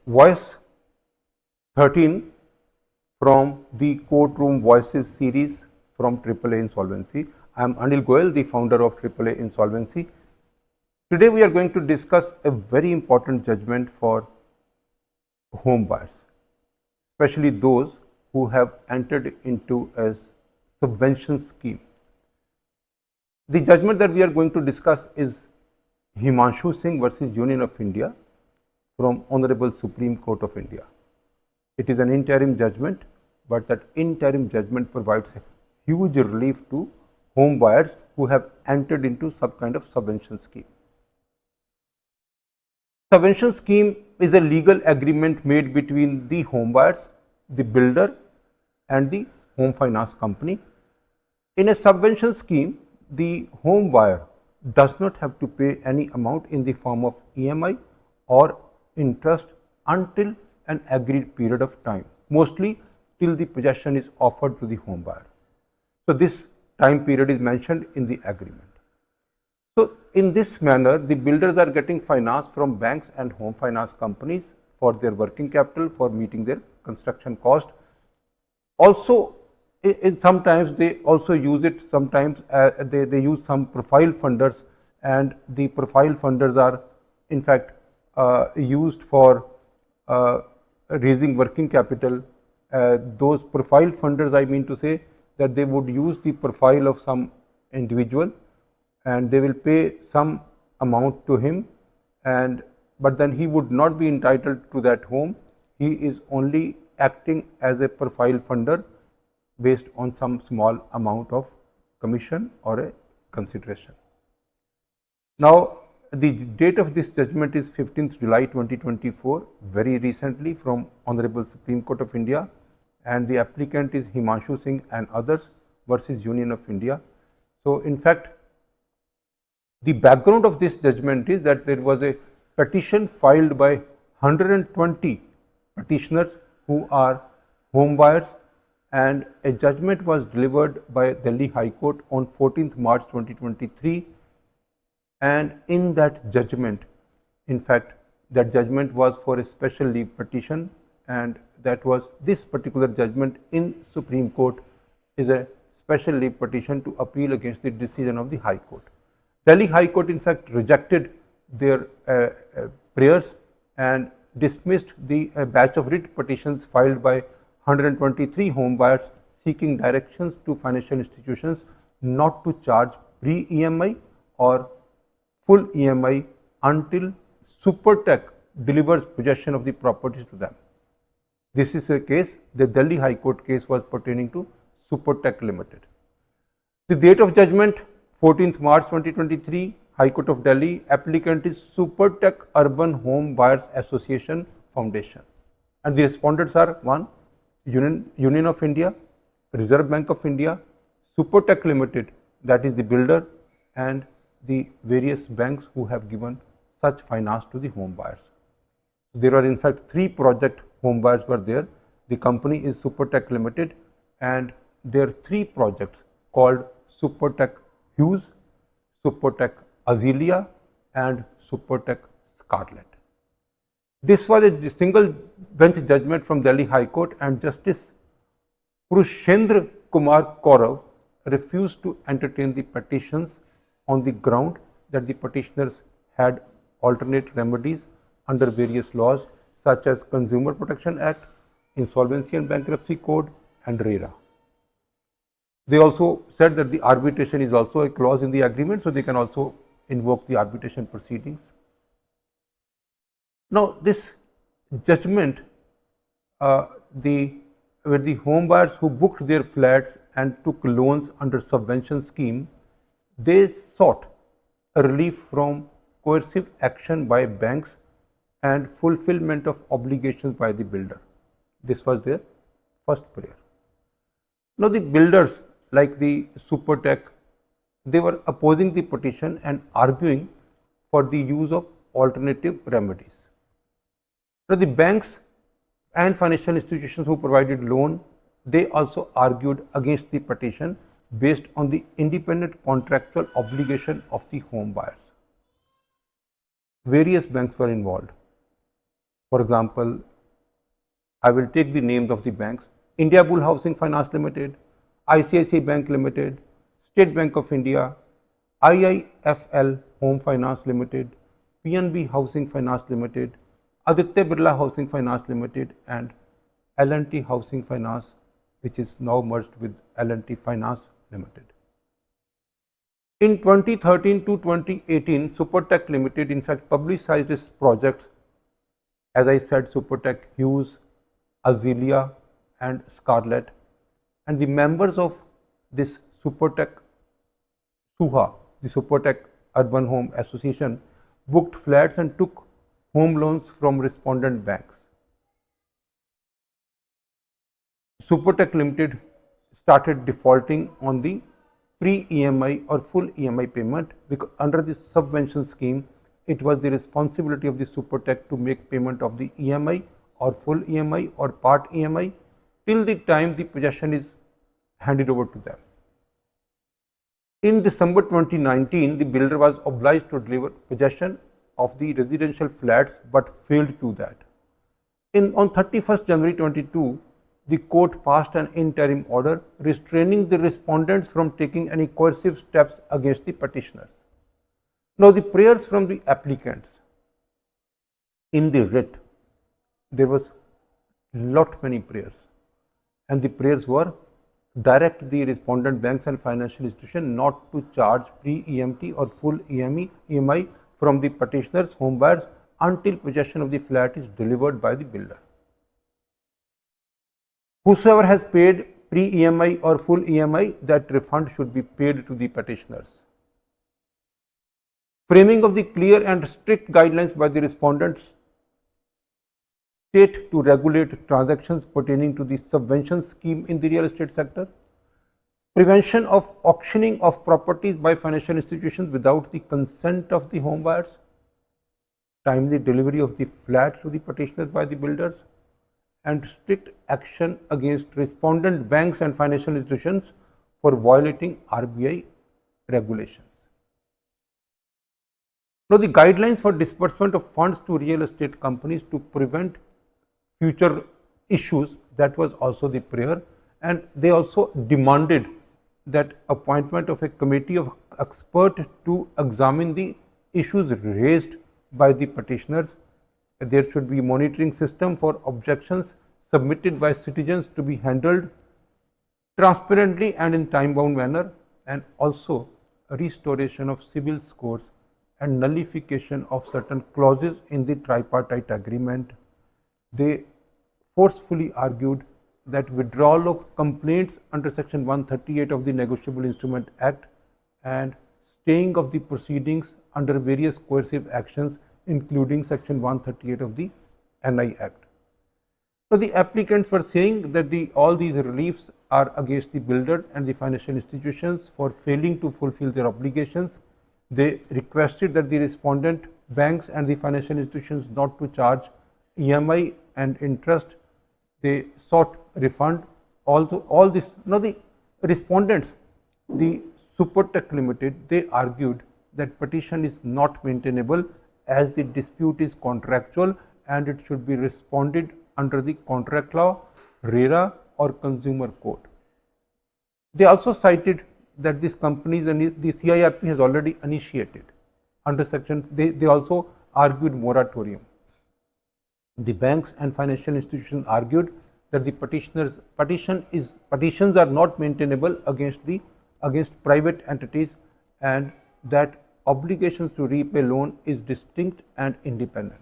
Voice 13 from the Courtroom Voices series from AAA Insolvency. I am Anil Goel, the founder of AAA Insolvency. Today we are going to discuss a very important judgment for home buyers, especially those who have entered into a subvention scheme. The judgment that we are going to discuss is Himanshu Singh versus Union of India from Honorable Supreme Court of India. It is an interim judgment, but that interim judgment provides a huge relief to home buyers who have entered into some kind of subvention scheme. Subvention scheme is a legal agreement made between the home buyers, the builder, and the home finance company. In a subvention scheme, the home buyer does not have to pay any amount in the form of EMI or interest until an agreed period of time, mostly till the possession is offered to the home buyer. So this time period is mentioned in the agreement. So in this manner, the builders are getting finance from banks and home finance companies for their working capital, for meeting their construction cost. Also, sometimes they also use it, sometimes they use some profile funders, and the profile funders are in fact used for raising working capital. Those profile funders, I mean to say that they would use the profile of some individual and they will pay some amount to him, but then he would not be entitled to that home. He is only acting as a profile funder based on some small amount of commission or a consideration. Now, the date of this judgment is 15th July 2024, very recently from Honorable Supreme Court of India, and the applicant is Himanshu Singh and others versus Union of India. So, in fact, the background of this judgment is that there was a petition filed by 120 petitioners who are home buyers, and a judgment was delivered by Delhi High Court on 14th March 2023. And in that judgment, in fact, that judgment was for a special leave petition, and that was this particular judgment in Supreme Court is a special leave petition to appeal against the decision of the High Court. Delhi High Court in fact rejected their prayers and dismissed the batch of writ petitions filed by 123 home buyers seeking directions to financial institutions not to charge pre-EMI or full EMI until Supertech delivers possession of the properties to them. This is a case, the Delhi High Court case was pertaining to Supertech Limited. The date of judgment 14th March 2023, High Court of Delhi, applicant is Supertech Urban Home Buyers Association Foundation, and the respondents are 1. Union of India, Reserve Bank of India, Supertech Limited, that is the builder, and the various banks who have given such finance to the home buyers. There are in fact 3 project home buyers were there. The company is Supertech Limited, and there are 3 projects called Supertech Hughes, Supertech Azelia, and Supertech Scarlet. This was a single bench judgment from Delhi High Court, and Justice Prushendra Kumar Kaurav refused to entertain the petitions on the ground that the petitioners had alternate remedies under various laws such as Consumer Protection Act, Insolvency and Bankruptcy Code, and RERA. They also said that the arbitration is also a clause in the agreement, so they can also invoke the arbitration proceedings. Now, this judgment, where the home buyers who booked their flats and took loans under subvention scheme, they sought a relief from coercive action by banks and fulfillment of obligations by the builder. This was their first prayer. Now, the builders like the Supertech, they were opposing the petition and arguing for the use of alternative remedies. Now, the banks and financial institutions who provided loan, they also argued against the petition based on the independent contractual obligation of the home buyers. Various banks were involved. For example, I will take the names of the banks: India Bull Housing Finance Limited, ICICI Bank Limited, State Bank of India, IIFL Home Finance Limited, PNB Housing Finance Limited, Aditya Birla Housing Finance Limited, and L&T Housing Finance, which is now merged with L&T Finance Limited. In 2013 to 2018, Supertech Limited in fact publicized its projects. As I said, Supertech Hughes, Azealia and Scarlett, and the members of this Supertech SUHA, the Supertech Urban Home Association, booked flats and took home loans from respondent banks. Supertech Limited started defaulting on the pre-EMI or full EMI payment, because under the subvention scheme, it was the responsibility of the Supertech to make payment of the EMI or full EMI or part EMI till the time the possession is handed over to them. In December 2019, the builder was obliged to deliver possession of the residential flats but failed to do that. On 31st January 22, the court passed an interim order restraining the respondents from taking any coercive steps against the petitioners. Now, the prayers from the applicants in the writ, there was many prayers, and the prayers were: direct the respondent banks and financial institutions not to charge pre-EMT or full EMI from the petitioners' home buyers until possession of the flat is delivered by the builder. Whosoever has paid pre-EMI or full EMI, that refund should be paid to the petitioners. Framing of the clear and strict guidelines by the respondents state to regulate transactions pertaining to the subvention scheme in the real estate sector. Prevention of auctioning of properties by financial institutions without the consent of the home buyers. Timely delivery of the flats to the petitioners by the builders. And strict action against respondent banks and financial institutions for violating RBI regulations. Now, the guidelines for disbursement of funds to real estate companies to prevent future issues, that was also the prayer, and they also demanded that appointment of a committee of experts to examine the issues raised by the petitioners. There should be a monitoring system for objections submitted by citizens to be handled transparently and in time-bound manner, and also restoration of civil scores and nullification of certain clauses in the tripartite agreement. They forcefully argued that withdrawal of complaints under Section 138 of the Negotiable Instrument Act and staying of the proceedings under various coercive actions, including Section 138 of the NI Act. So the applicants were saying that all these reliefs are against the builders and the financial institutions for failing to fulfill their obligations. They requested that the respondent banks and the financial institutions not to charge EMI and interest. They sought refund. Also, all this. Now, the respondents, the Supertech Limited, they argued that petition is not maintainable as the dispute is contractual and it should be responded under the contract law, RERA, or consumer court. They also cited that these companies and the CIRP has already initiated under section. They also argued moratorium. The banks and financial institutions argued that the petitions are not maintainable against private entities, and that obligations to repay loan is distinct and independent.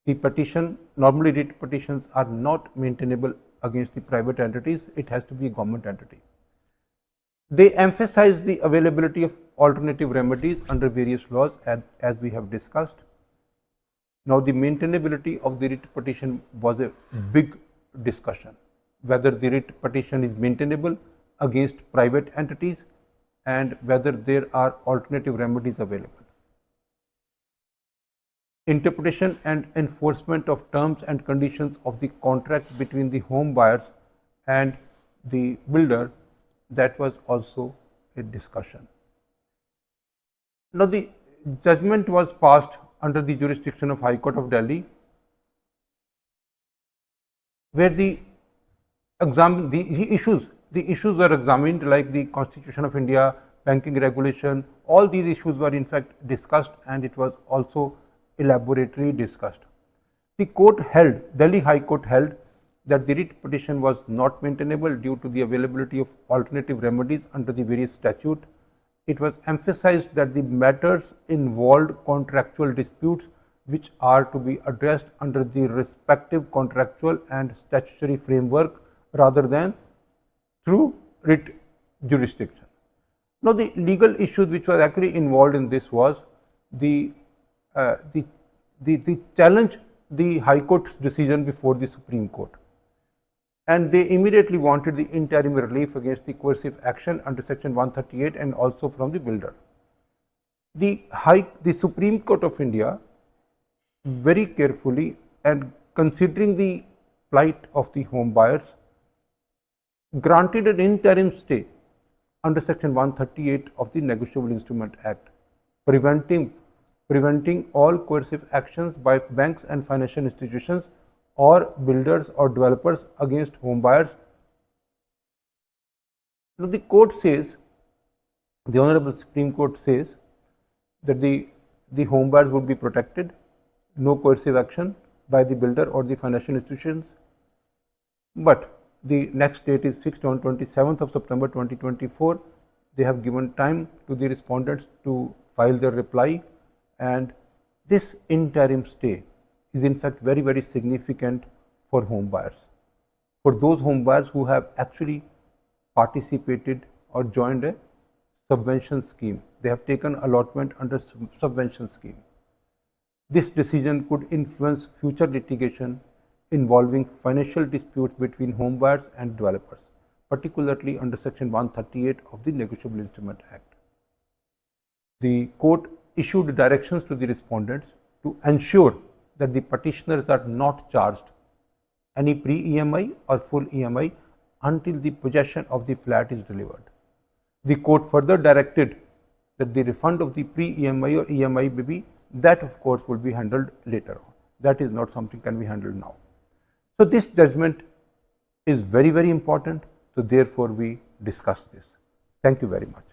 The petition, normally writ petitions are not maintainable against the private entities, it has to be a government entity. They emphasize the availability of alternative remedies under various laws as we have discussed. Now, the maintainability of the writ petition was a big discussion, whether the writ petition is maintainable against private entities and whether there are alternative remedies available. Interpretation and enforcement of terms and conditions of the contract between the home buyers and the builder, that was also a discussion. Now, the judgment was passed under the jurisdiction of High Court of Delhi, where the issues were examined, like the Constitution of India, banking regulation. All these issues were in fact discussed, and it was also elaborately discussed. The court held, Delhi High Court held, that the writ petition was not maintainable due to the availability of alternative remedies under the various statutes. It was emphasized that the matters involved contractual disputes which are to be addressed under the respective contractual and statutory framework rather than through writ jurisdiction. Now, the legal issues which was actually involved in this was the challenge the High Court's decision before the Supreme Court, and they immediately wanted the interim relief against the coercive action under section 138 and also from the builder. The Supreme Court of India very carefully and considering the plight of the home buyers granted an interim stay under section 138 of the Negotiable Instrument Act, preventing all coercive actions by banks and financial institutions or builders or developers against home buyers. Now, the court says, the Honorable Supreme Court says that the home buyers would be protected, no coercive action by the builder or the financial institutions. But the next date is fixed on 27th of September 2024. They have given time to the respondents to file their reply, and this interim stay is in fact very, very significant for home buyers. For those home buyers who have actually participated or joined a subvention scheme, they have taken allotment under subvention scheme. This decision could influence future litigation involving financial disputes between home buyers and developers, particularly under section 138 of the Negotiable Instrument Act. The court issued directions to the respondents to ensure that the petitioners are not charged any pre-EMI or full EMI until the possession of the flat is delivered. The court further directed that the refund of the pre-EMI or EMI maybe, that of course will be handled later on. That is not something can be handled now. So this judgment is very, very important. So therefore we discuss this. Thank you very much.